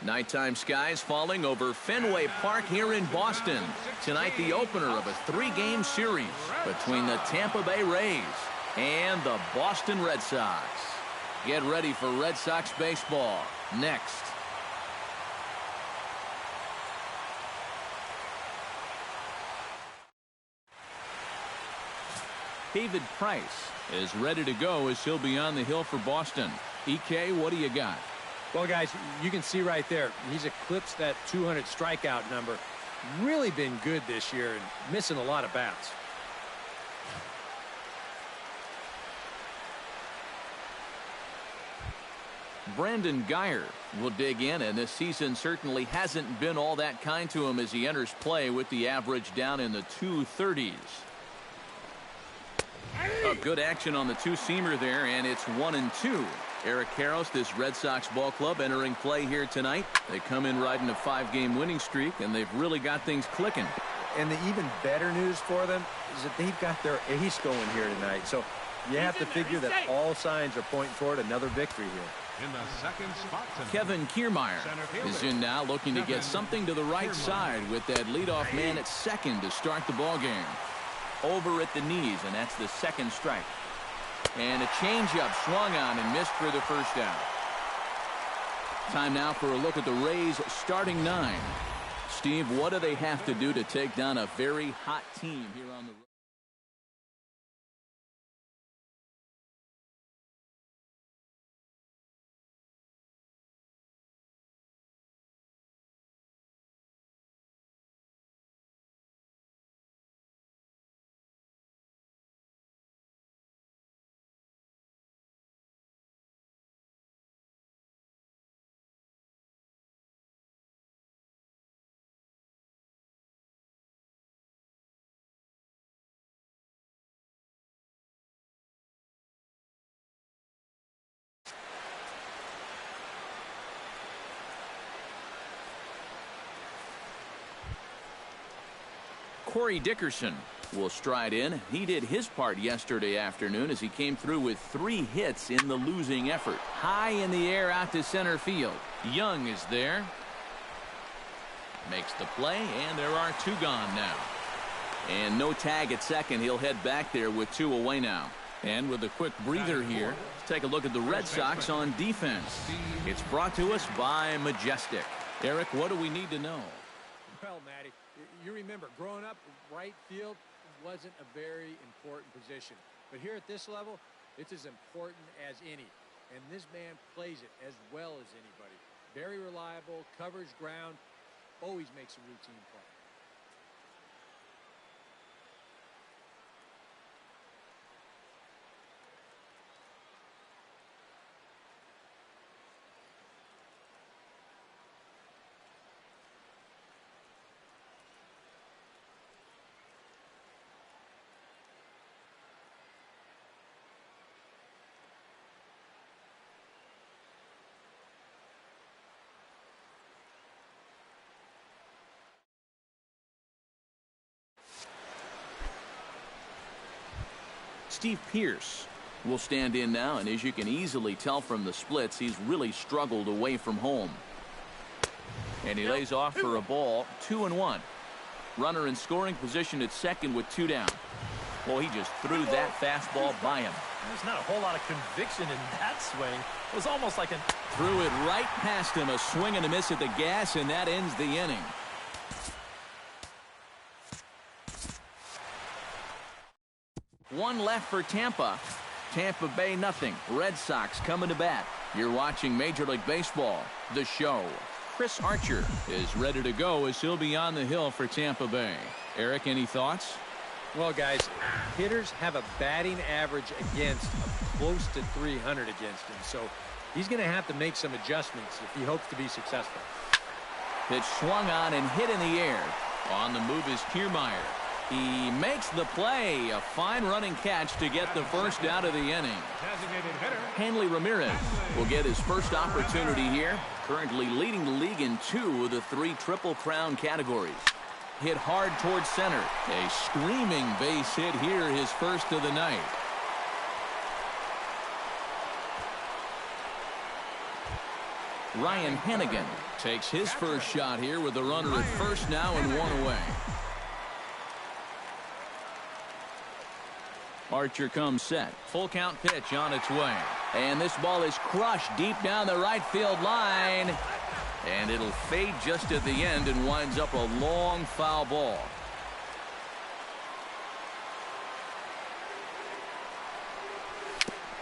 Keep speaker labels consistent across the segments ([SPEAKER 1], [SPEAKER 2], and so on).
[SPEAKER 1] Nighttime skies falling over Fenway Park here in Boston. Tonight, the opener of a 3-game series between the Tampa Bay Rays and the Boston Red Sox. Get ready for Red Sox baseball next. David Price is ready to go as he'll be on the hill for Boston. EK, what do you got?
[SPEAKER 2] Well, guys, you can see right there, he's eclipsed that 200 strikeout number. Really been good this year and missing a lot of bats.
[SPEAKER 1] Brandon Guyer will dig in, and this season certainly hasn't been all that kind to him as he enters play with the average down in the 230s. Oh, good action on the two-seamer there, and it's 1-2. Eric Karros, this Red Sox ball club, entering play here tonight. They come in riding a 5-game winning streak, and they've really got things clicking.
[SPEAKER 2] And the even better news for them is that they've got their ace going here tonight. So you have to figure that all signs are pointing toward another victory here.
[SPEAKER 3] In the second spot tonight,
[SPEAKER 1] Kevin Kiermaier is in now, looking to get something to the right side with that leadoff man at second to start the ball game. Over at the knees, and that's the second strike. And a changeup swung on and missed for the first out. Time now for a look at the Rays starting 9. Steve, what do they have to do to take down a very hot team here on the road? Corey Dickerson will stride in. He did his part yesterday afternoon as he came through with 3 hits in the losing effort. High in the air out to center field. Young is there. Makes the play, and there are 2 gone now. And no tag at second. He'll head back there with 2 away now. And with a quick breather here, let's take a look at the Red Sox on defense. It's brought to us by Majestic. Eric, what do we need to know?
[SPEAKER 2] Well, Matty, you remember, growing up, right field wasn't a very important position. But here at this level, it's as important as any. And this man plays it as well as anybody. Very reliable, covers ground, always makes a routine play.
[SPEAKER 1] Steve Pearce will stand in now, and as you can easily tell from the splits, he's really struggled away from home. And he lays off for a ball. 2-1. Runner in scoring position at second with 2 down. Well, he just threw that fastball by him.
[SPEAKER 4] There's not a whole lot of conviction in that swing. It was almost like
[SPEAKER 1] threw it right past him. A swing and a miss at the gas, and that ends the inning. One left for Tampa. Tampa Bay nothing. Red Sox coming to bat. You're watching Major League Baseball, the show. Chris Archer is ready to go as he'll be on the hill for Tampa Bay. Eric, any thoughts?
[SPEAKER 2] Well, guys, hitters have a batting average against close to 300 against him. So he's going to have to make some adjustments if he hopes to be successful.
[SPEAKER 1] Pitch swung on and hit in the air. On the move is Kiermaier. He makes the play. A fine running catch to get the first out of the inning. Hanley Ramirez will get his first opportunity here. Currently leading the league in 2 of the 3 Triple Crown categories. Hit hard towards center. A screaming base hit here, his first of the night. Ryan Hennigan Takes his first shot here with the runner at first now and one away. Archer comes set. Full count pitch on its way. And this ball is crushed deep down the right field line. And it'll fade just at the end and winds up a long foul ball.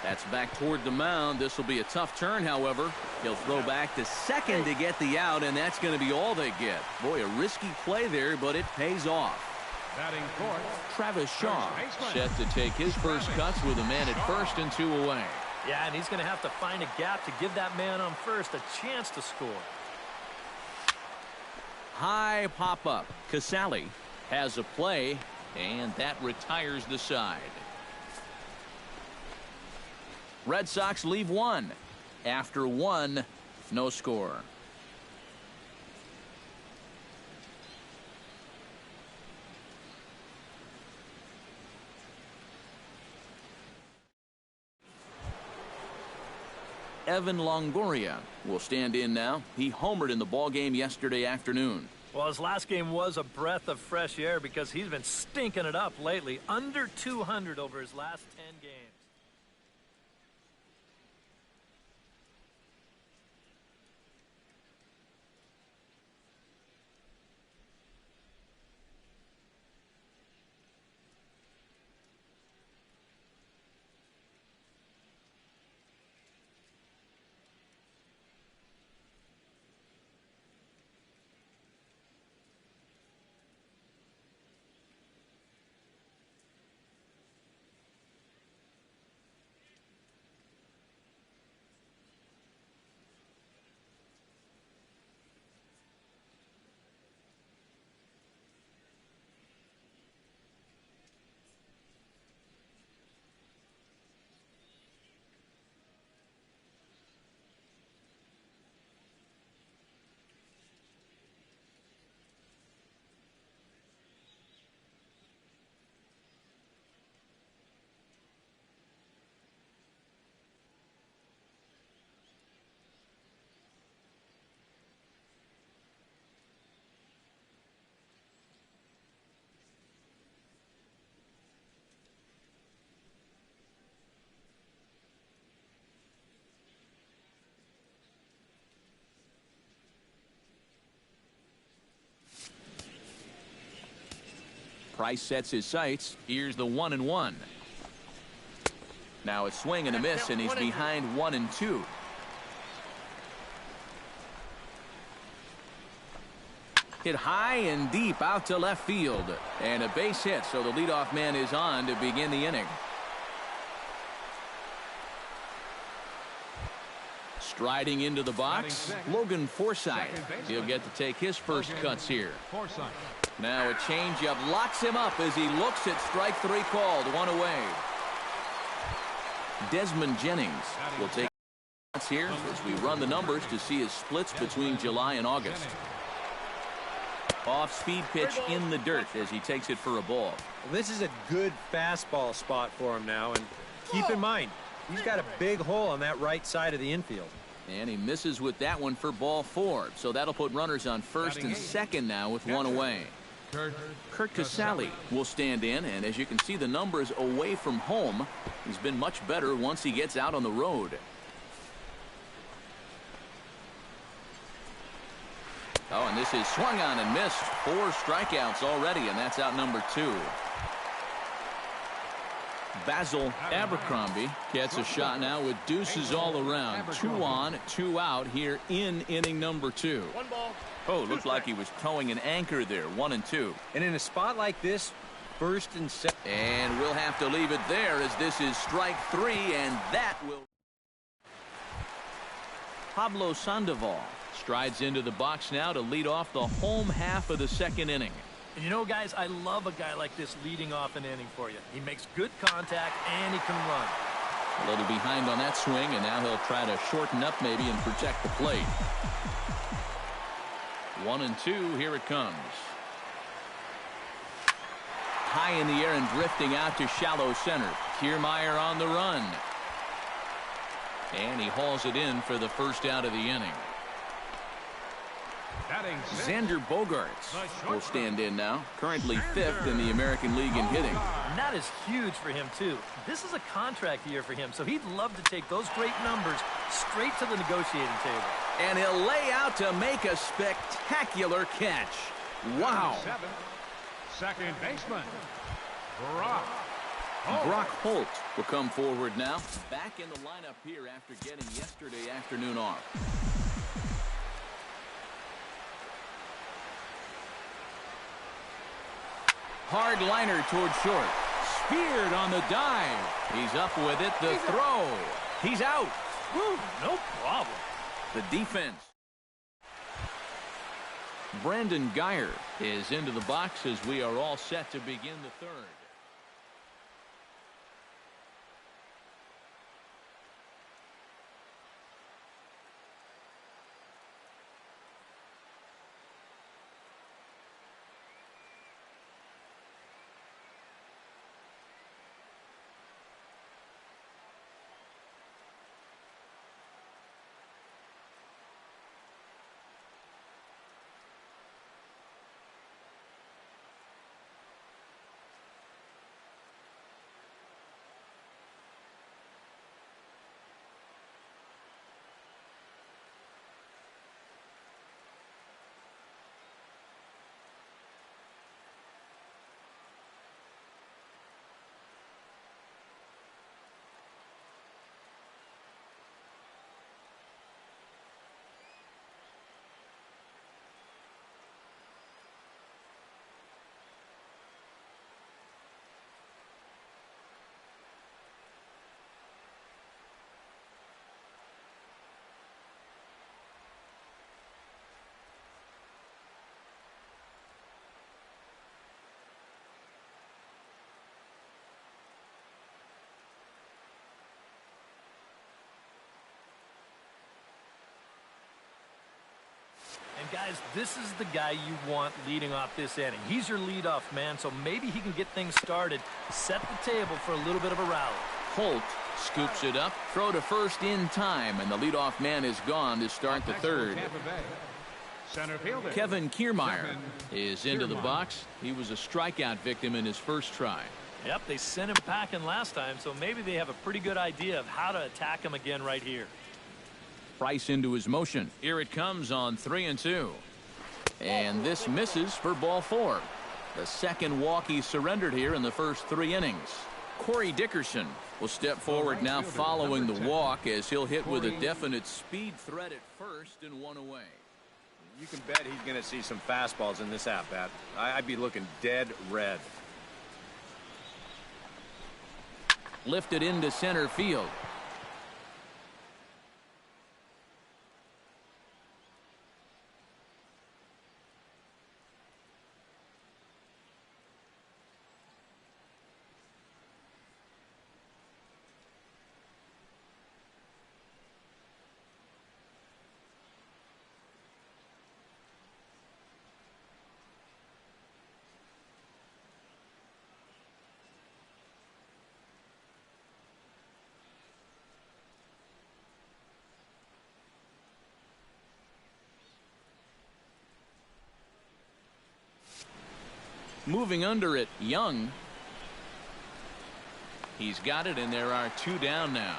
[SPEAKER 1] That's back toward the mound. This will be a tough turn, however. He'll throw back to second to get the out, and that's going to be all they get. Boy, a risky play there, but it pays off. Travis Shaw set to take his first cuts with a man at first and 2 away.
[SPEAKER 4] Yeah, and he's going to have to find a gap to give that man on first a chance to score.
[SPEAKER 1] High pop-up. Casali has a play, and that retires the side. Red Sox leave one. After one, no score. Evan Longoria will stand in now. He homered in the ball game yesterday afternoon.
[SPEAKER 4] Well, his last game was a breath of fresh air because he's been stinking it up lately. Under 200 over his last 10 games.
[SPEAKER 1] Price sets his sights. Here's the 1-1. Now a swing and a miss, and he's behind 1-2. Hit high and deep out to left field. And a base hit, so the leadoff man is on to begin the inning. Striding into the box, Logan Forsythe. He'll get to take his first cuts here. Now a changeup locks him up as he looks at strike 3 called. 1 away. Desmond Jennings will take cuts here as we run the numbers to see his splits between July and August. Off-speed pitch in the dirt as he takes it for a ball.
[SPEAKER 2] Well, this is a good fastball spot for him now, and keep in mind, he's got a big hole on that right side of the infield.
[SPEAKER 1] And he misses with that one for ball 4. So that'll put runners on first and second now with 1 away. Kurt Casali will stand in, and as you can see the numbers away from home, he's been much better once he gets out on the road. Oh, and this is swung on and missed. 4 strikeouts already, and that's out number 2. Basil Abercrombie gets a shot now with deuces all around. 2 on, 2 out here in inning number 2. Oh, looked like he was towing an anchor there. 1-2.
[SPEAKER 2] And in a spot like this, first and second.
[SPEAKER 1] And we'll have to leave it there as this is strike 3, and that will. Pablo Sandoval strides into the box now to lead off the home half of the second inning.
[SPEAKER 4] And you know, guys, I love a guy like this leading off an inning for you. He makes good contact and he can run.
[SPEAKER 1] A little behind on that swing, and now he'll try to shorten up maybe and protect the plate. 1-2, here it comes. High in the air and drifting out to shallow center. Kiermaier on the run. And he hauls it in for the first out of the inning. Xander Bogaerts will stand in now, currently 5th in the American League in hitting.
[SPEAKER 4] And that is huge for him, too. This is a contract year for him, so he'd love to take those great numbers straight to the negotiating table.
[SPEAKER 1] And he'll lay out to make a spectacular catch. Wow.
[SPEAKER 3] Second baseman,
[SPEAKER 1] Brock Holt will come forward now. Back in the lineup here after getting yesterday afternoon off. Hard liner toward short. Speared on the dive. He's up with it. The throw. He's out.
[SPEAKER 4] Woo, no problem.
[SPEAKER 1] The defense. Brandon Geyer is into the box as we are all set to begin the third.
[SPEAKER 4] And, guys, this is the guy you want leading off this inning. He's your leadoff man, so maybe he can get things started, set the table for a little bit of a rally.
[SPEAKER 1] Holt scoops it up, throw to first in time, and the leadoff man is gone to start the third. Kevin Kiermaier is into the box. He was a strikeout victim in his first try.
[SPEAKER 4] Yep, they sent him packing last time, so maybe they have a pretty good idea of how to attack him again right here.
[SPEAKER 1] Price into his motion. Here it comes on 3-2. And this misses for ball 4. The second walk he surrendered here in the first 3 innings. Corey Dickerson will step forward now following the walk as he'll hit with a definite speed threat at first and 1 away.
[SPEAKER 5] You can bet he's going to see some fastballs in this at-bat. I'd be looking dead red.
[SPEAKER 1] Lifted into center field. Moving under it, Young. He's got it, and there are 2 down now.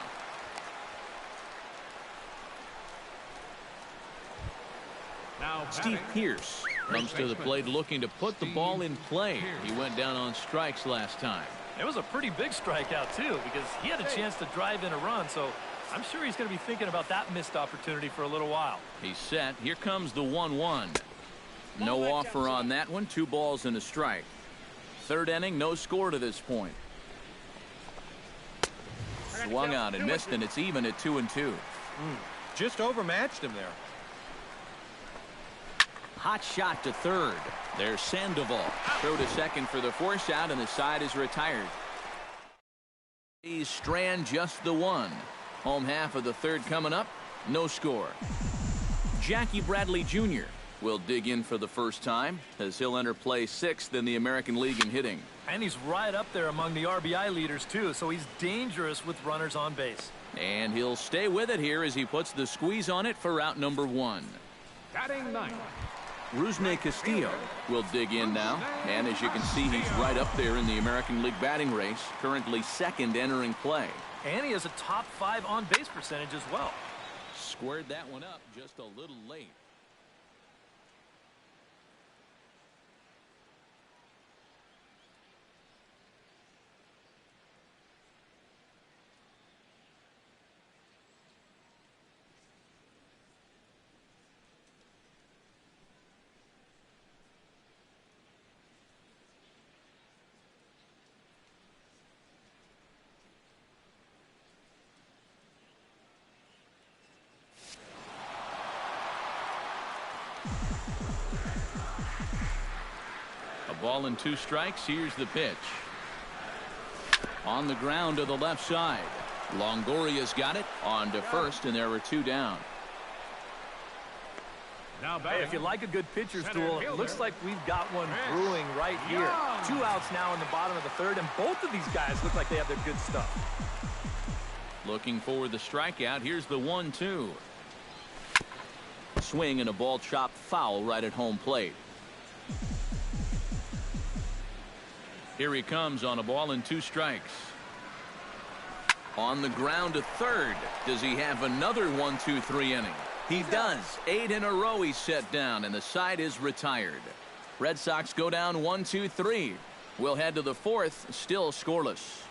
[SPEAKER 1] Steve Pearce comes to the plate looking to put the ball in play. He went down on strikes last time.
[SPEAKER 4] It was a pretty big strikeout, too, because he had a chance to drive in a run, so I'm sure he's going to be thinking about that missed opportunity for a little while.
[SPEAKER 1] He's set. Here comes the 1-1. No offer on that one. 2 balls and a strike. Third inning, no score to this point. Swung on and missed, and it's even at 2-2.
[SPEAKER 5] Just overmatched him there.
[SPEAKER 1] Hot shot to third. There's Sandoval. Throw to second for the force out, and the side is retired. He's Strand just the 1. Home half of the third coming up. No score. Jackie Bradley Jr. will dig in for the first time as he'll enter play 6th in the American League in hitting.
[SPEAKER 4] And he's right up there among the RBI leaders, too, so he's dangerous with runners on base.
[SPEAKER 1] And he'll stay with it here as he puts the squeeze on it for out number 1.
[SPEAKER 3] Batting 9th,
[SPEAKER 1] Castillo will dig in now. And as you can see, he's right up there in the American League batting race, currently second entering play.
[SPEAKER 4] And he has a top 5 on-base percentage as well.
[SPEAKER 1] Squared that one up just a little late. Ball and 2 strikes. Here's the pitch. On the ground to the left side. Longoria's got it on to first, and there are 2 down.
[SPEAKER 4] Hey, if you like a good pitcher's duel, it looks like we've got one brewing right here. 2 outs now in the bottom of the 3rd, and both of these guys look like they have their good stuff.
[SPEAKER 1] Looking for the strikeout. Here's the 1-2. Swing and a ball chopped foul right at home plate. Here he comes on a ball and 2 strikes. On the ground to third. Does he have another 1-2-3 inning? He does. 8 in a row he's set down, and the side is retired. Red Sox go down 1-2-3. We'll head to the 4th, still scoreless.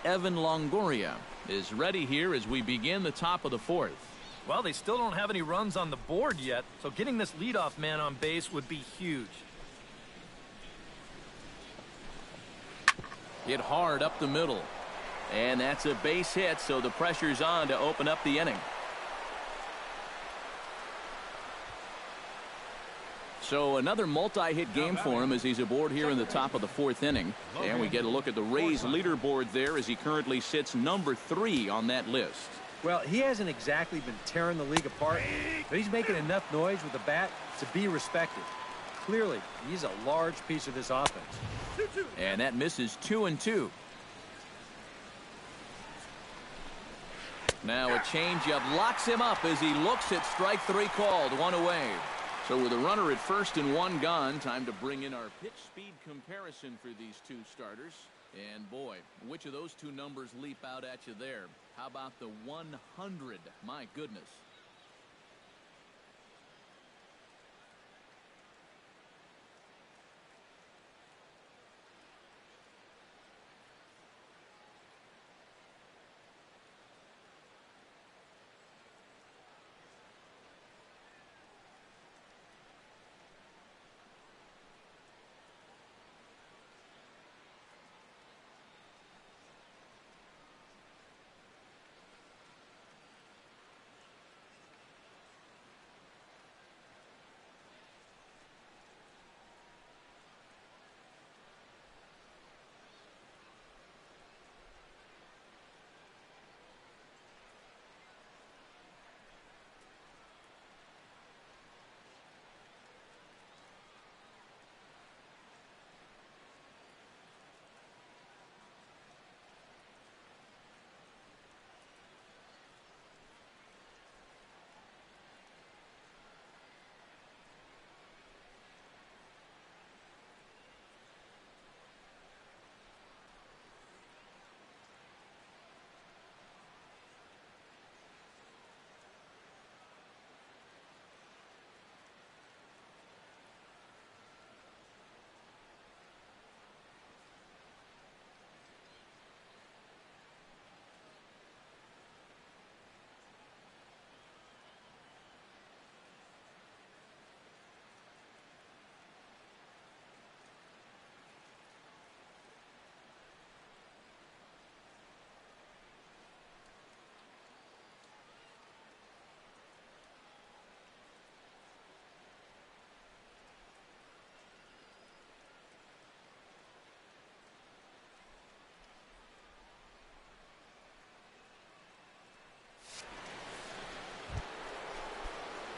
[SPEAKER 1] Evan Longoria is ready here as we begin the top of the 4th.
[SPEAKER 4] Well, they still don't have any runs on the board yet, so getting this leadoff man on base would be huge.
[SPEAKER 1] Hit hard up the middle. And that's a base hit, so the pressure's on to open up the inning. So another multi-hit game for him as he's aboard here in the top of the 4th inning. And we get a look at the Rays leaderboard there as he currently sits number 3 on that list.
[SPEAKER 2] Well, he hasn't exactly been tearing the league apart, but he's making enough noise with the bat to be respected. Clearly, he's a large piece of this offense.
[SPEAKER 1] And that misses 2-2. Now a changeup locks him up as he looks at strike 3 called. 1 away. So with a runner at first and 1 gone, time to bring in our pitch speed comparison for these 2 starters. And boy, which of those 2 numbers leap out at you there? How about the 100? My goodness.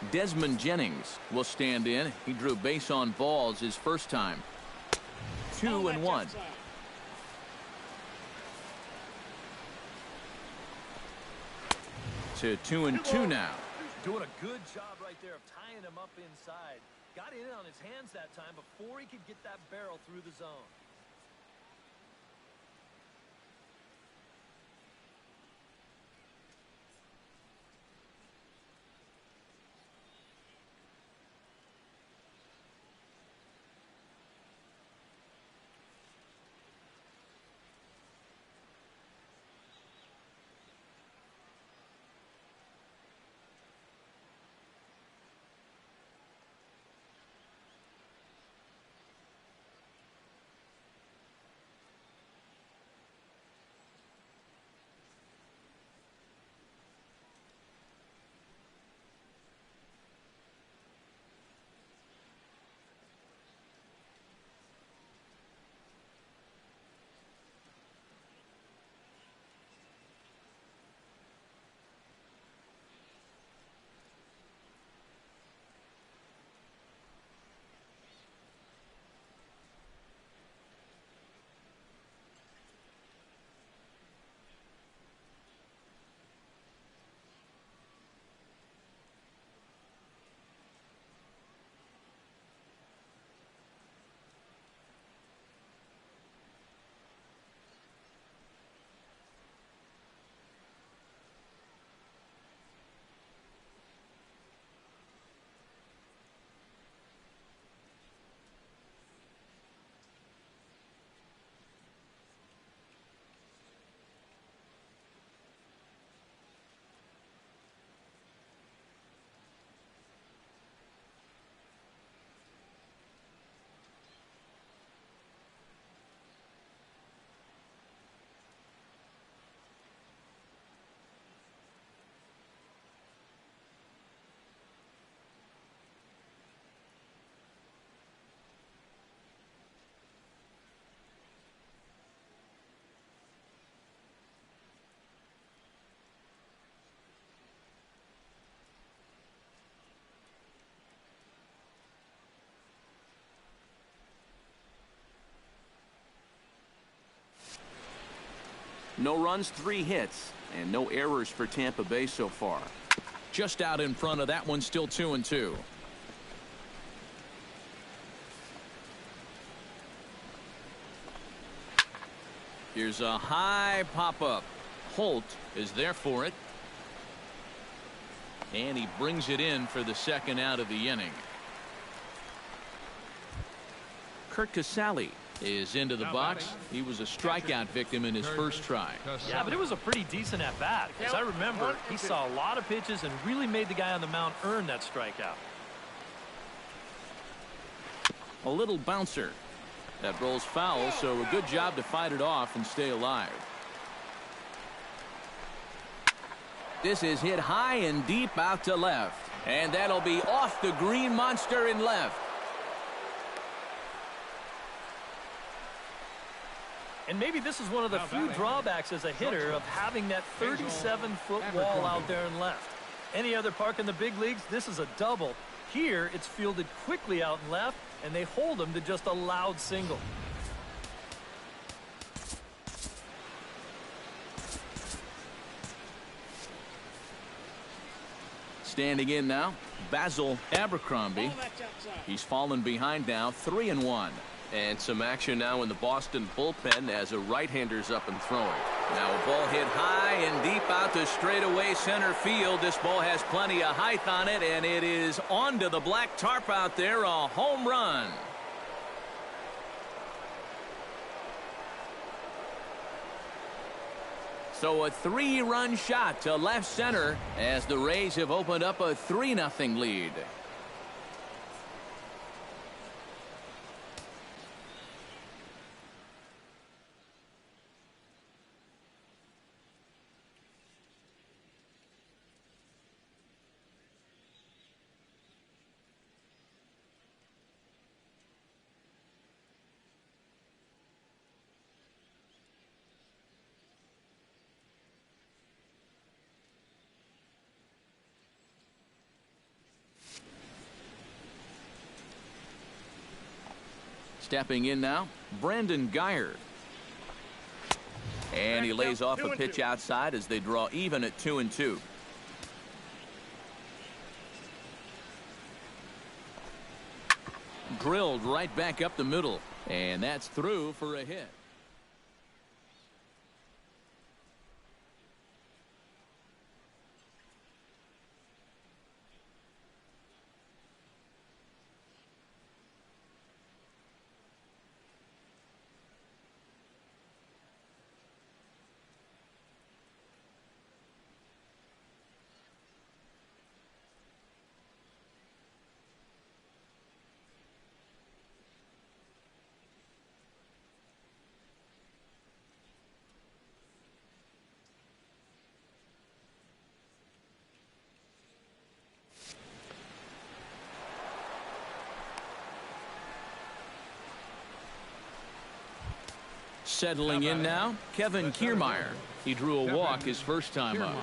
[SPEAKER 1] Desmond Jennings will stand in. He drew base on balls his first time. 2-1. To 2-2 now.
[SPEAKER 4] Doing a good job right there of tying him up inside. Got in on his hands that time before he could get that barrel through the zone.
[SPEAKER 1] No runs, 3 hits, and no errors for Tampa Bay so far. Just out in front of that one, still 2-2. Here's a high pop-up. Holt is there for it. And he brings it in for the second out of the inning. Casali is into the box. He was a strikeout victim in his first try.
[SPEAKER 4] Yeah, but it was a pretty decent at-bat. As I remember, he saw a lot of pitches and really made the guy on the mound earn that strikeout.
[SPEAKER 1] A little bouncer. That rolls foul, so a good job to fight it off and stay alive. This is hit high and deep out to left. And that'll be off the green monster in left.
[SPEAKER 4] And maybe this is one of the few drawbacks as a hitter of having that 37-foot wall out there in left. Any other park in the big leagues, this is a double. Here, it's fielded quickly out in left, and they hold him to just a loud single.
[SPEAKER 1] Standing in now, Basil Abercrombie. He's fallen behind now, 3-1.
[SPEAKER 5] And some action now in the Boston bullpen as a right-hander's up and throwing.
[SPEAKER 1] Now a ball hit high and deep out to straightaway center field. This ball has plenty of height on it, and it is onto the black tarp out there, a home run. So a 3-run shot to left center as the Rays have opened up a 3-0 lead. Stepping in now, Brandon Geyer. And he lays off a pitch outside as they draw even at 2-2. Drilled right back up the middle, and that's through for a hit. Settling in now, Kevin Kiermaier. He drew a walk his first time up.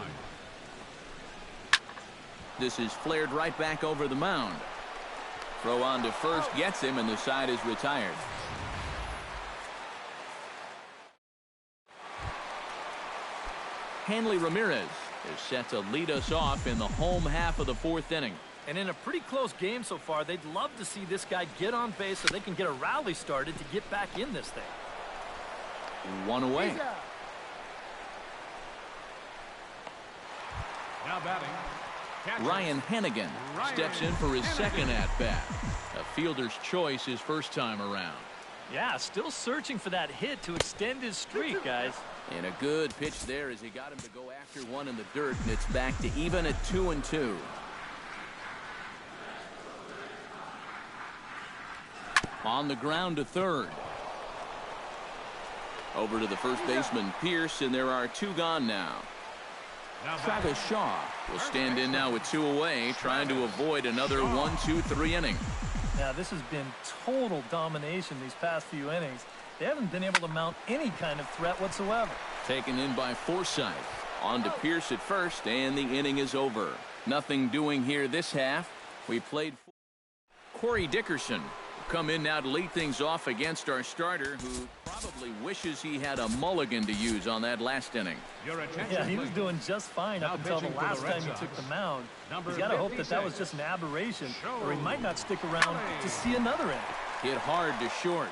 [SPEAKER 1] This is flared right back over the mound. Throw on to first gets him, and the side is retired. Hanley Ramirez is set to lead us off in the home half of the fourth inning.
[SPEAKER 4] And in a pretty close game so far, they'd love to see this guy get on base so they can get a rally started to get back in this thing.
[SPEAKER 1] One away.
[SPEAKER 3] Now batting, catcher
[SPEAKER 1] Ryan Hennigan steps in for his second at-bat. A fielder's choice his first time around.
[SPEAKER 4] Yeah, still searching for that hit to extend his streak, guys.
[SPEAKER 1] And a good pitch there as he got him to go after one in the dirt, and it's back to even at 2-2. On the ground to third. Over to the first baseman, Pearce, and there are two gone now. Travis Shaw will stand in now with two away, trying to avoid another 1-2-3 inning.
[SPEAKER 4] Now, this has been total domination these past few innings. They haven't been able to mount any kind of threat whatsoever.
[SPEAKER 1] Taken in by Forsythe. On to Pearce at first, and the inning is over. Nothing doing here this half. We played. Corey Dickerson come in now to lead things off against our starter, who probably wishes he had a mulligan to use on that last inning.
[SPEAKER 4] Yeah, he was doing just fine up until the last time he took the mound. He's got to hope that that was just an aberration, or he might not stick around to see another inning.
[SPEAKER 1] Hit hard to short.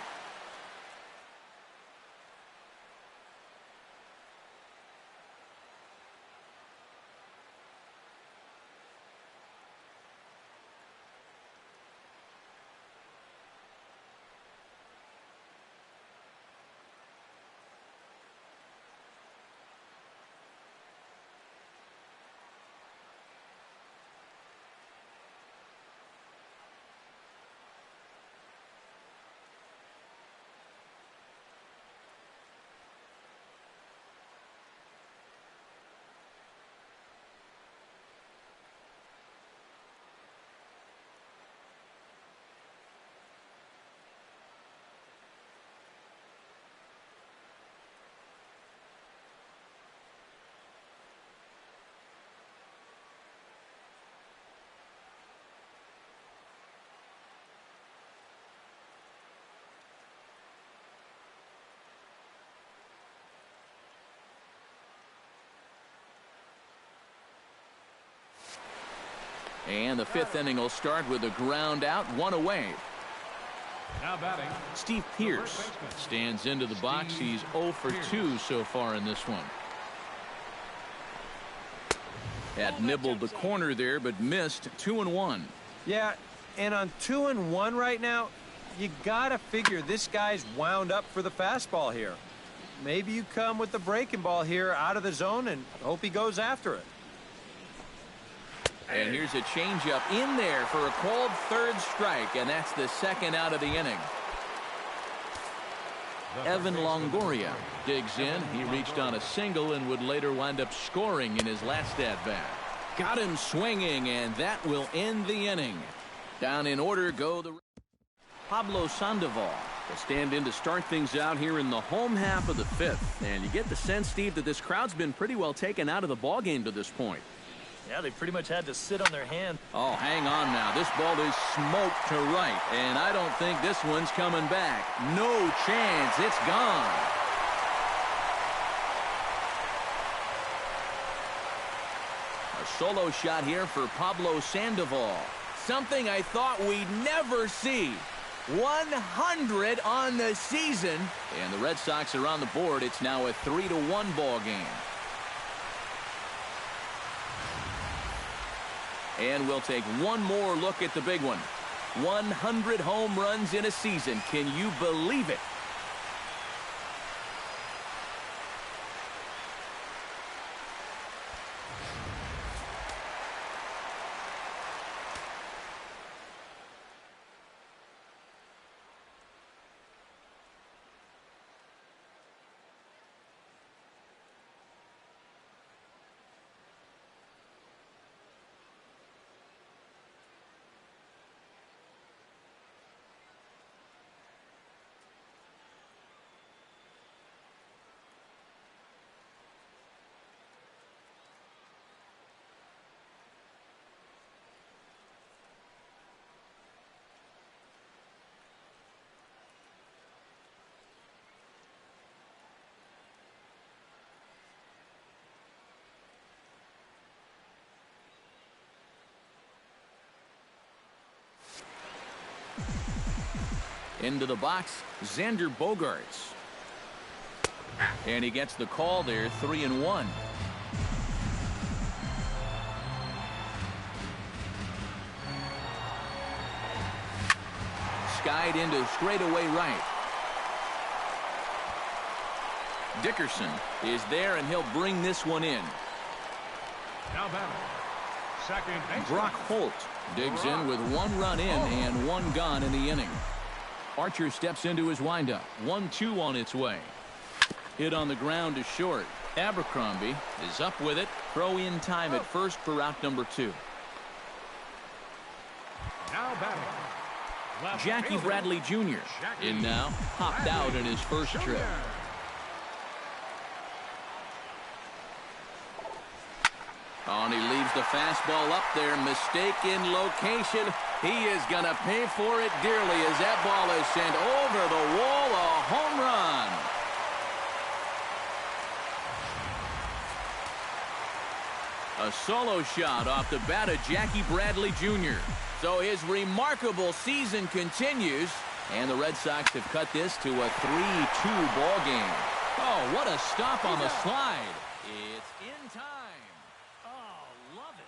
[SPEAKER 1] And the fifth inning will start with a ground out, one away.
[SPEAKER 3] Now batting,
[SPEAKER 1] Steve Pearce stands into the box. He's 0 for 2 so far in this one. Had nibbled the corner there, but missed 2-1.
[SPEAKER 5] Yeah, and on 2-1 right now, you gotta figure this guy's wound up for the fastball here. Maybe you come with the breaking ball here out of the zone and hope he goes after it.
[SPEAKER 1] And here's a changeup in there for a called third strike, and that's the second out of the inning. Evan Longoria digs in. He reached on a single and would later wind up scoring in his last at-bat. Got him swinging, and that will end the inning. Down in order go the Pablo Sandoval will stand in to start things out here in the home half of the fifth. And you get the sense, Steve, that this crowd's been pretty well taken out of the ballgame to this point.
[SPEAKER 4] Yeah, they pretty much had to sit on their hand.
[SPEAKER 1] Oh, hang on now. This ball is smoked to right, and I don't think this one's coming back. No chance. It's gone. A solo shot here for Pablo Sandoval. Something I thought we'd never see. 100 on the season, and the Red Sox are on the board. It's now a 3-1 ball game. And we'll take one more look at the big one. 100 home runs in a season. Can you believe it? Into the box, Xander Bogaerts. And he gets the call there, 3-1. Skied into straightaway right. Dickerson is there, and he'll bring this one in.
[SPEAKER 3] Now batting, second base.
[SPEAKER 1] Brock Holt digs in with 1 run in and 1 gone in the inning. Archer steps into his windup. 1-2 on its way. Hit on the ground to short. Abercrombie is up with it. Throw in time at first for out number 2.
[SPEAKER 3] Now batting,
[SPEAKER 1] Jackie Bradley Jr. in now. Hopped out in his first trip. Oh, and he leaves the fastball up there. Mistake in location. He is going to pay for it dearly as that ball is sent over the wall. A home run. A solo shot off the bat of Jackie Bradley Jr. So his remarkable season continues, and the Red Sox have cut this to a 3-2 ball game. Oh, what a stop on the slide. It's in time.
[SPEAKER 4] Oh, love it.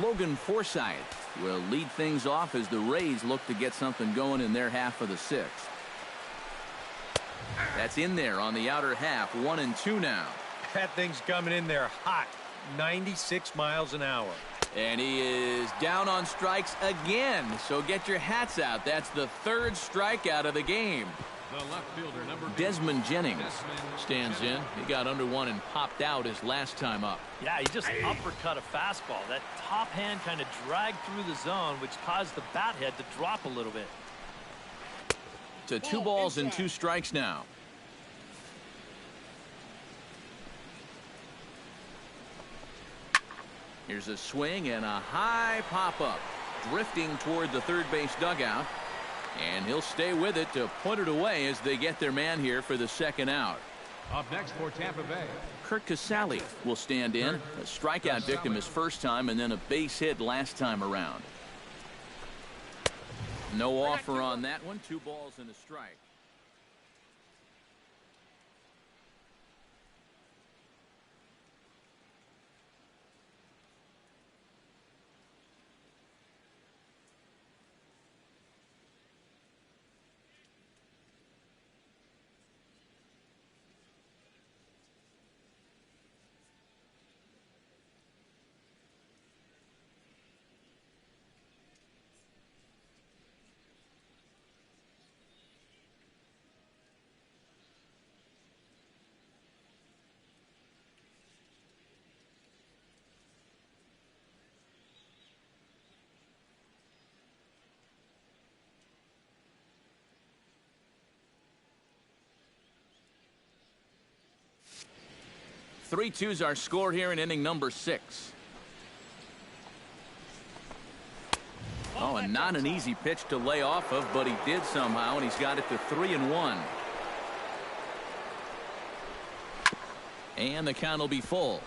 [SPEAKER 1] Logan Forsythe will lead things off as the Rays look to get something going in their half of the 6th. That's in there on the outer half. 1-2 now.
[SPEAKER 5] That thing's coming in there hot. 96 miles an hour.
[SPEAKER 1] And he is down on strikes again. So get your hats out. That's the 3rd strikeout of the game.
[SPEAKER 3] The left fielder, number 8.
[SPEAKER 1] Desmond Jennings stands in. He got under one and popped out his last time up.
[SPEAKER 4] Yeah, he just uppercut a fastball. That top hand kind of dragged through the zone, which caused the bat head to drop a little bit.
[SPEAKER 1] To 2 balls and 2 strikes now. Here's a swing and a high pop-up. Drifting toward the third base dugout. And he'll stay with it to put it away as they get their man here for the second out.
[SPEAKER 3] Up next for Tampa Bay,
[SPEAKER 1] Casali will stand in. A strikeout victim his first time and then a base hit last time around. No offer on that one. 2 balls and a strike. Three twos are scored here in inning number 6. Oh, and not an easy pitch to lay off of, but he did somehow, and he's got it to 3-1. And the count will be full.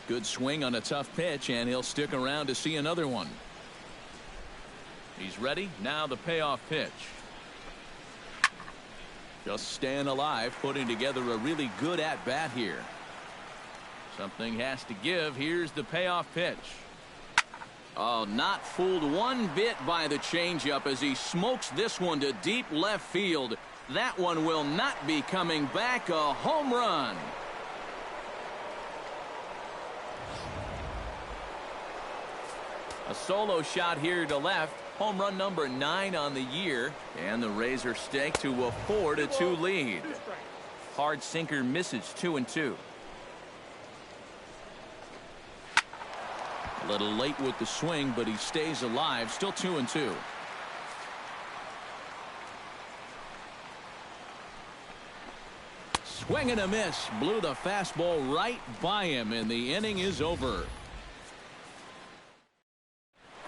[SPEAKER 1] Good swing on a tough pitch, and he'll stick around to see another one. He's ready. Now the payoff pitch. Just staying alive, putting together a really good at-bat here. Something has to give. Here's the payoff pitch. Oh, not fooled one bit by the changeup as he smokes this one to deep left field. That one will not be coming back. A home run. A solo shot here to left. Home run number 9 on the year, and the Rays are staked to a 4-2 lead. Hard sinker misses 2-2. A little late with the swing, but he stays alive. Still 2-2. Swing and a miss. Blew the fastball right by him, and the inning is over.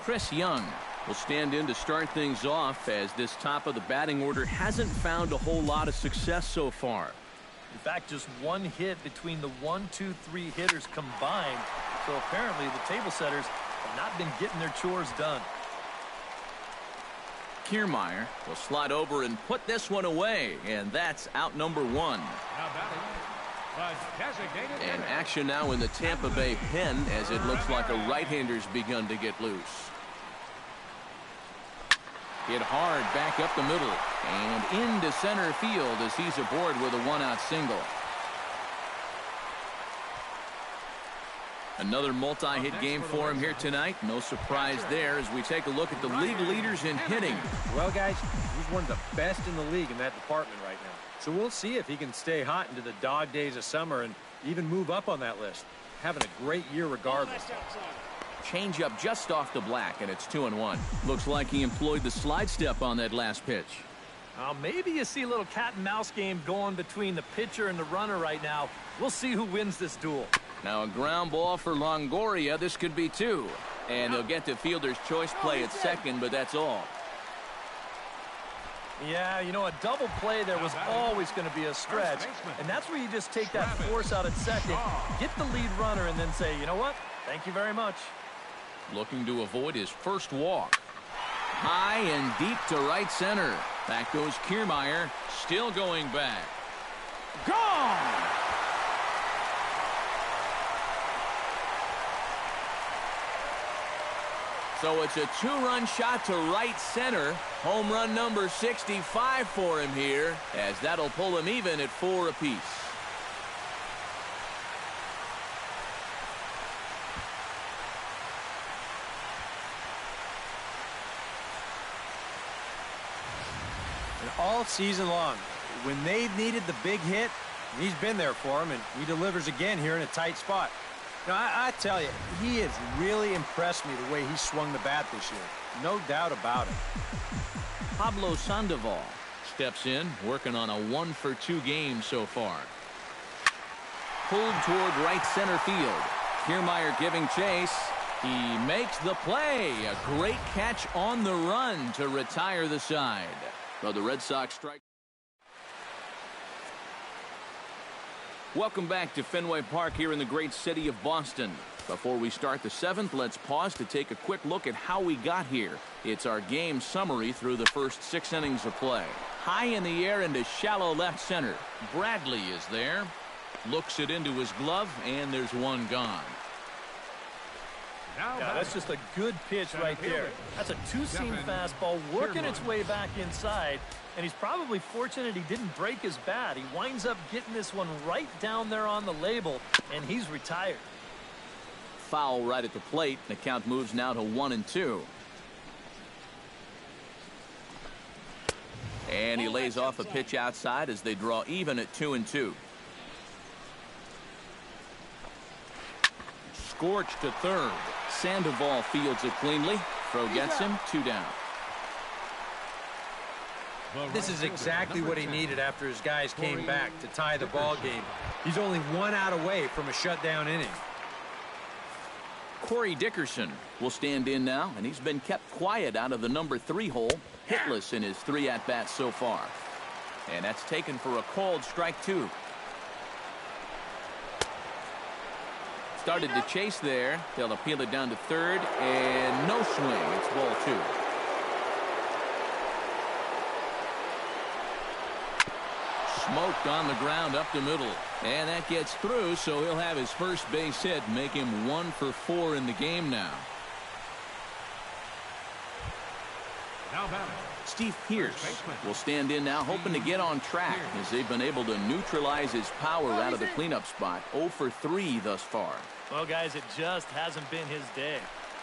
[SPEAKER 1] Chris Young will stand in to start things off, as this top of the batting order hasn't found a whole lot of success so far.
[SPEAKER 4] In fact, just one hit between the 1, 2, 3 hitters combined. So apparently the table setters have not been getting their chores done.
[SPEAKER 1] Kiermaier will slide over and put this one away, and that's out number 1.
[SPEAKER 3] now batting, the designated
[SPEAKER 1] And
[SPEAKER 3] hitter.
[SPEAKER 1] action now in the Tampa Bay pen, as it looks like a right-hander's begun to get loose. Hit hard back up the middle and into center field as he's aboard with a 1-out single. Another multi-hit game for him here tonight. No surprise there as we take a look at the league leaders in hitting.
[SPEAKER 5] Well, guys, he's one of the best in the league in that department right now. So we'll see if he can stay hot into the dog days of summer and even move up on that list. Having a great year regardless.
[SPEAKER 1] Changeup just off the black, and it's 2-1. Looks like he employed the slide step on that last pitch.
[SPEAKER 4] Maybe you see a little cat and mouse game going between the pitcher and the runner right now. We'll see who wins this duel.
[SPEAKER 1] Now a ground ball for Longoria. This could be 2. And they'll get to fielder's choice play at second, but that's all.
[SPEAKER 4] Yeah, you know, a double play there was always going to be a stretch. And that's where you just take that force out at second, get the lead runner, and then say, you know what? Thank you very much.
[SPEAKER 1] Looking to avoid his first walk. High and deep to right center. Back goes Kiermaier. Still going back. Gone! So it's a 2-run shot to right center. Home run number 65 for him here, as that'll pull him even at 4 apiece.
[SPEAKER 5] all season long. When they've needed the big hit, he's been there for them, and he delivers again here in a tight spot. Now, I tell you, he has really impressed me the way he swung the bat this year. No doubt about it.
[SPEAKER 1] Pablo Sandoval steps in, working on a 1-for-2 game so far. Pulled toward right center field. Kiermaier giving chase. He makes the play. A great catch on the run to retire the side. So the Red Sox strike. Welcome back to Fenway Park here in the great city of Boston. Before we start the 7th, let's pause to take a quick look at how we got here. It's our game summary through the first 6 innings of play. High in the air into shallow left center. Bradley is there. Looks it into his glove, and there's one gone.
[SPEAKER 4] Yeah, that's just a good pitch right there. That's a two-seam fastball working its way back inside, and he's probably fortunate he didn't break his bat. He winds up getting this one right down there on the label, and he's retired.
[SPEAKER 1] Foul right at the plate. The count moves now to 1-2. And he lays off a pitch outside as they draw even at 2-2. Scorched to third. Sandoval fields it cleanly. Throw gets him. 2 down.
[SPEAKER 5] This is exactly what he needed after his guys came back to tie the ball game. He's only 1 out away from a shutdown inning.
[SPEAKER 1] Corey Dickerson will stand in now, and he's been kept quiet out of the number 3 hole. Hitless in his 3 at-bats so far. And that's taken for a called strike 2. Started to chase there. They'll appeal it down to third, and no swing. It's ball 2. Smoked on the ground up the middle, and that gets through, so he'll have his first base hit, make him 1 for 4 in the game now. Steve Pearce will stand in now, hoping to get on track as they've been able to neutralize his power out of the cleanup spot. 0 for 3 thus far.
[SPEAKER 4] Well, guys, it just hasn't been his day.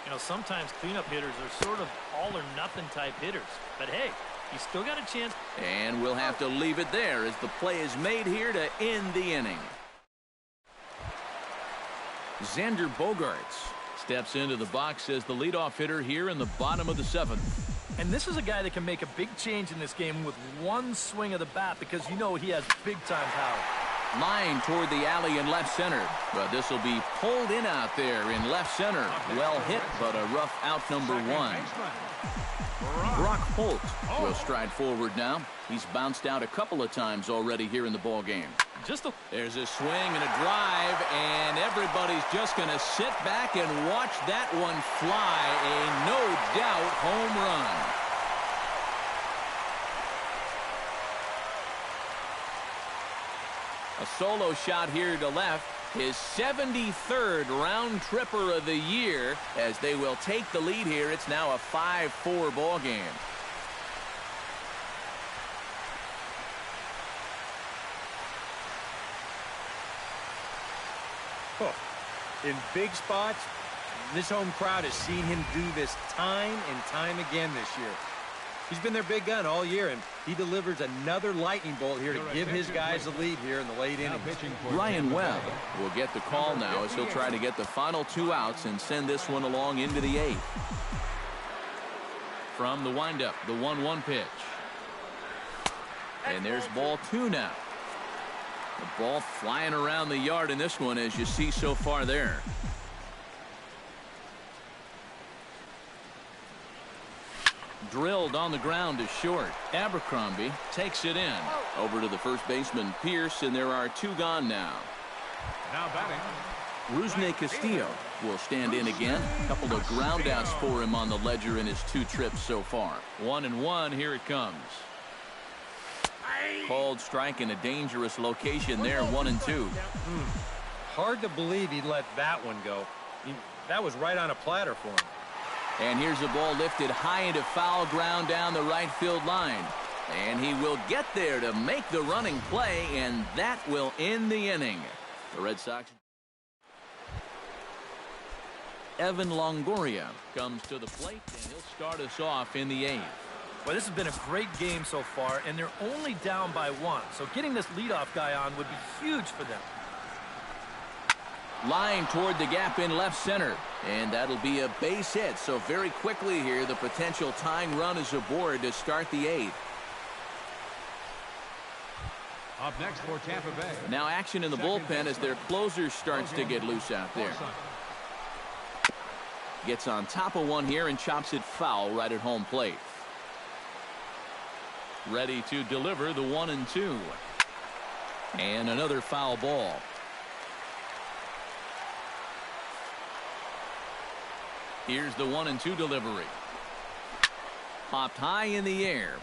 [SPEAKER 4] You know, sometimes cleanup hitters are sort of all-or-nothing type hitters. But, hey, he's still got a chance.
[SPEAKER 1] And we'll have to leave it there as the play is made here to end the inning. Xander Bogaerts steps into the box as the leadoff hitter here in the bottom of the 7th.
[SPEAKER 4] And this is a guy that can make a big change in this game with one swing of the bat because you know he has big-time power.
[SPEAKER 1] Line toward the alley in left center, but this will be pulled in out there in left center. Well hit, but a rough out number 1. Brock Holt will stride forward now. He's bounced out a couple of times already here in the ball game. There's a swing and a drive, and everybody's just going to sit back and watch that one fly. A no-doubt home run. A solo shot here to left. His 73rd round tripper of the year as they will take the lead here. It's now a 5-4 ball game.
[SPEAKER 5] In big spots, this home crowd has seen him do this time and time again this year. He's been their big gun all year, and he delivers another lightning bolt here to give his guys the lead here in the late innings.
[SPEAKER 1] Ryan Webb will get the call now as he'll try to get the final 2 outs and send this one along into the 8th. From the windup, the 1-1 pitch. And there's ball 2 now. The ball flying around the yard in this one, as you see so far there. Drilled on the ground to short. Abercrombie takes it in. Over to the first baseman, Pearce, and there are 2 gone now.
[SPEAKER 3] Now batting.
[SPEAKER 1] Rusney Castillo will stand in again. A couple of groundouts for him on the ledger in his 2 trips so far. 1-1, here it comes. Called strike in a dangerous location there, 1-2.
[SPEAKER 5] Hard to believe he let that one go. That was right on a platter for him.
[SPEAKER 1] And here's a ball lifted high into foul ground down the right field line. And he will get there to make the running play, and that will end the inning. The Red Sox. Evan Longoria comes to the plate, and he'll start us off in the 8th.
[SPEAKER 4] Well, this has been a great game so far, and they're only down by 1. So getting this leadoff guy on would be huge for them.
[SPEAKER 1] Line toward the gap in left center. And that'll be a base hit. So very quickly here, the potential tying run is aboard to start the 8th.
[SPEAKER 3] Up next for Tampa Bay.
[SPEAKER 1] Now action in the bullpen as their closer starts to get loose out there. Gets on top of one here and chops it foul right at home plate. Ready to deliver the 1-2. And another foul ball. Here's the 1-2 delivery. Popped high in the air.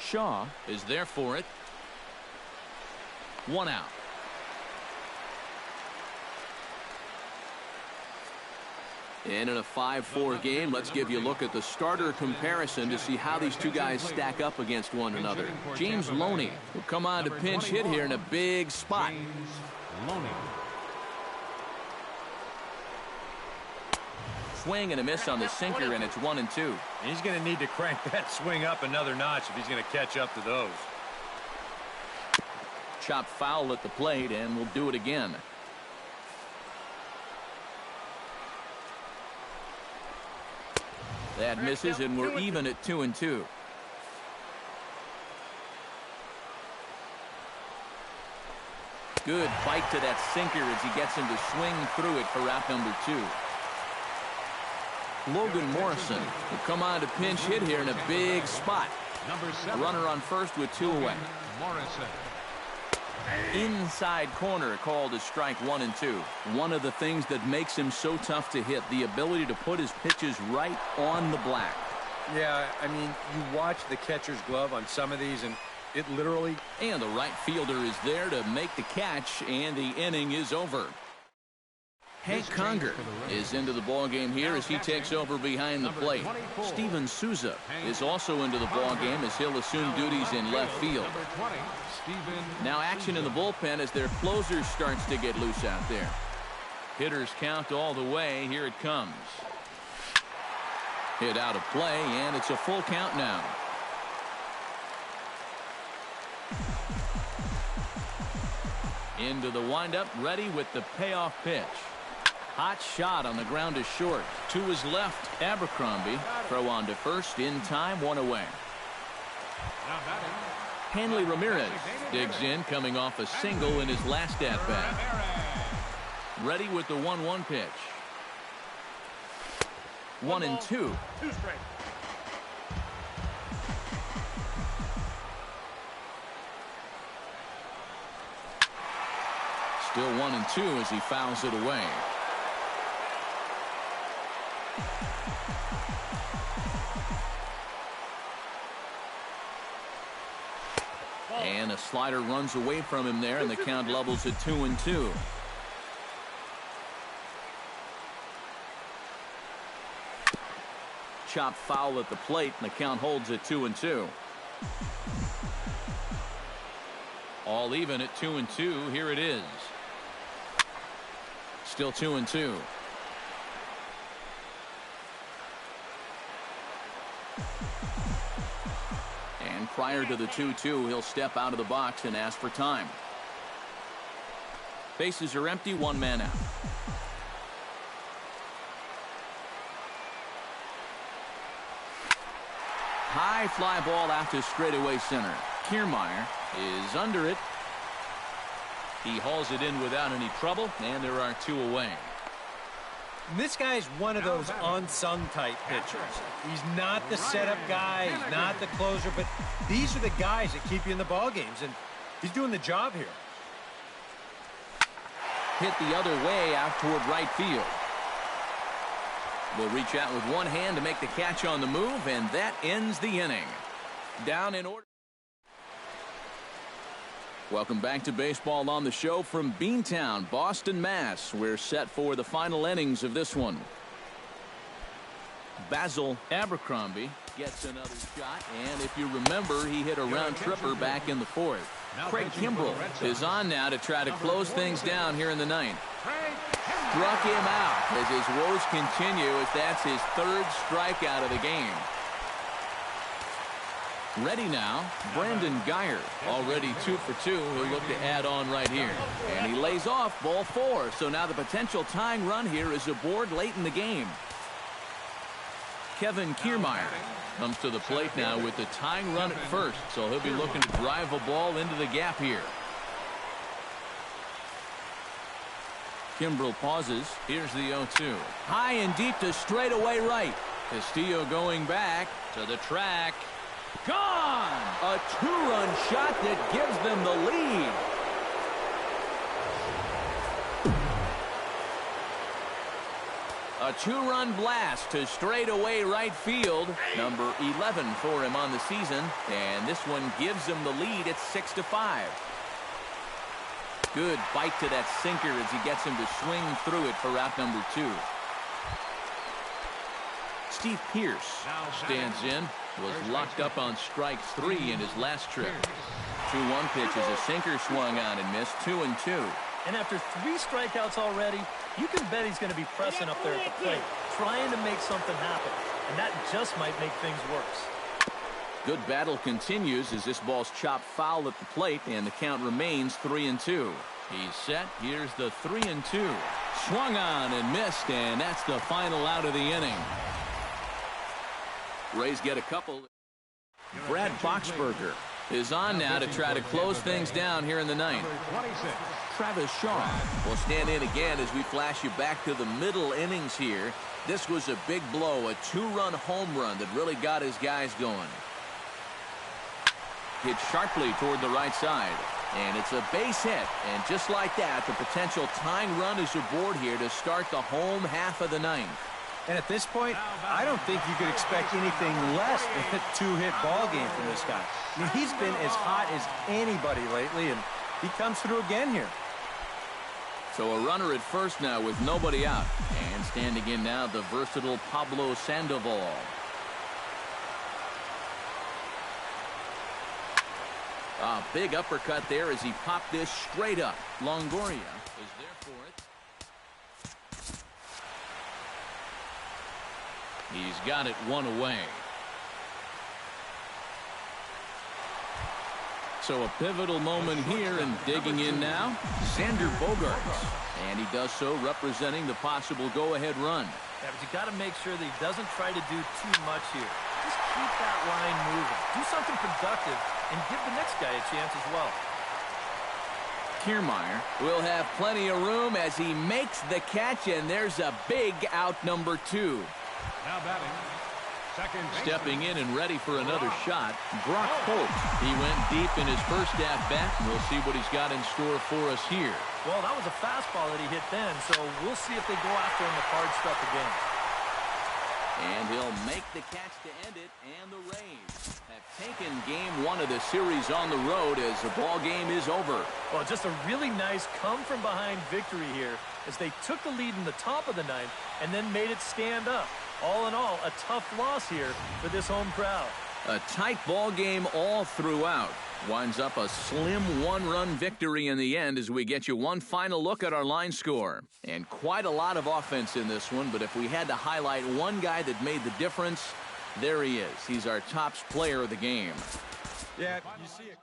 [SPEAKER 1] Shaw is there for it. 1 out. And in a 5-4 game, let's give you a look at the starter comparison to see how these two guys stack up against one another. James Loney will come on to pinch hit here in a big spot. Swing and a miss on the sinker, and it's 1-2.
[SPEAKER 5] He's going to need to crank that swing up another notch if he's going to catch up to those.
[SPEAKER 1] Chopped foul at the plate, and we'll do it again. That misses, and we're even at 2-2. Good bite to that sinker as he gets him to swing through it for out number 2. Logan Morrison will come on to pinch hit here in a big spot. A runner on first with 2 away. Inside corner called a strike 1-2. One of the things that makes him so tough to hit, the ability to put his pitches right on the black.
[SPEAKER 5] Yeah, I mean, you watch the catcher's glove on some of these, and it literally...
[SPEAKER 1] And the right fielder is there to make the catch, and the inning is over. Hank Conger is into the ballgame here as he takes over behind the plate. Steven Souza is also into the ballgame as he'll assume duties in left field. Now action in the bullpen as their closer starts to get loose out there. Hitters count all the way. Here it comes. Hit out of play, and it's a full count now. Into the windup, ready with the payoff pitch. Hot shot on the ground is short. To his left, Abercrombie. Throw on to first in time, 1 away. Hanley Ramirez digs in, coming off a single in his last at-bat. Ready with the 1-1 pitch. 1-2. Still 1-2 as he fouls it away. And a slider runs away from him there, and the count levels at 2-2. Chopped foul at the plate, and the count holds at 2-2. All even at 2-2. Here it is. Still 2-2. And prior to the 2-2, he'll step out of the box and ask for time. Bases are empty, 1 man out. High fly ball out to straightaway center. Kiermaier is under it. He hauls it in without any trouble, and there are 2 away.
[SPEAKER 5] This guy's one of those unsung type pitchers. He's not the setup guy, he's not the closer, but these are the guys that keep you in the ball games, and he's doing the job here.
[SPEAKER 1] Hit the other way out toward right field. Will reach out with one hand to make the catch on the move, and that ends the inning. Down in order. Welcome back to Baseball on the Show from Beantown, Boston, Mass. We're set for the final innings of this one. Basil Abercrombie gets another shot, and if you remember, he hit a round tripper back in the 4th. Craig Kimbrell is on now to try to close things down here in the 9th. Struck him out as his woes continue, as that's his 3rd strikeout of the game. Ready now, Brandon Geyer, already 2 for 2. He'll look to add on right here. And he lays off ball 4. So now the potential tying run here is aboard late in the game. Kevin Kiermaier comes to the plate now with the tying run at first. So he'll be looking to drive a ball into the gap here. Kimbrel pauses. Here's the 0-2. High and deep to straightaway right. Castillo going back to the track. Gone! A 2-run shot that gives them the lead. A 2-run blast to straightaway right field. Number 11 for him on the season. And this one gives him the lead at 6-5. Good bite to that sinker as he gets him to swing through it for out number 2. Steve Pearce stands in. Was locked up on strike 3 in his last trip. 2-1 pitch is a sinker swung on and missed. 2-2.
[SPEAKER 4] And after 3 strikeouts already, you can bet he's going to be pressing up there at the plate, trying to make something happen. And that just might make things worse.
[SPEAKER 1] Good battle continues as this ball's chopped foul at the plate, and the count remains 3-2. He's set. Here's the 3-2. Swung on and missed, and that's the final out of the inning. Rays get a couple. Brad Boxberger is on now to try to close things down here in the ninth. Travis Shaw will stand in again as we flash you back to the middle innings here. This was a big blow, a 2-run home run that really got his guys going. Hit sharply toward the right side, and it's a base hit. And just like that, the potential tying run is aboard here to start the home half of the ninth.
[SPEAKER 5] And at this point, I don't think you could expect anything less than a 2-hit ball game from this guy. I mean, he's been as hot as anybody lately, and he comes through again here.
[SPEAKER 1] So a runner at first now with nobody out. And standing in now, the versatile Pablo Sandoval. A big uppercut there as he popped this straight up. Longoria is there for it. He's got it 1 away. So a pivotal moment here, and digging in now, Xander Bogaerts. And he does so representing the possible go-ahead run.
[SPEAKER 4] Yeah, but you got to make sure that he doesn't try to do too much here. Just keep that line moving. Do something productive and give the next guy a chance as well.
[SPEAKER 1] Kiermaier will have plenty of room as he makes the catch, and there's a big out number 2.
[SPEAKER 3] Now batting, second baseman.
[SPEAKER 1] Stepping in and ready for another shot, Brock Holt. He went deep in his first at-bat. We'll see what he's got in store for us here.
[SPEAKER 4] Well, that was a fastball that he hit then, so we'll see if they go after him with hard stuff again.
[SPEAKER 1] And he'll make the catch to end it, and the Rays have taken game 1 of the series on the road as the ball game is over.
[SPEAKER 4] Well, just a really nice come-from-behind victory here as they took the lead in the top of the ninth and then made it stand up. All in all, a tough loss here for this home crowd.
[SPEAKER 1] A tight ball game all throughout. Winds up a slim 1-run victory in the end as we get you one final look at our line score. And quite a lot of offense in this one, but if we had to highlight one guy that made the difference, there he is. He's our top player of the game.
[SPEAKER 2] Yeah, you see it.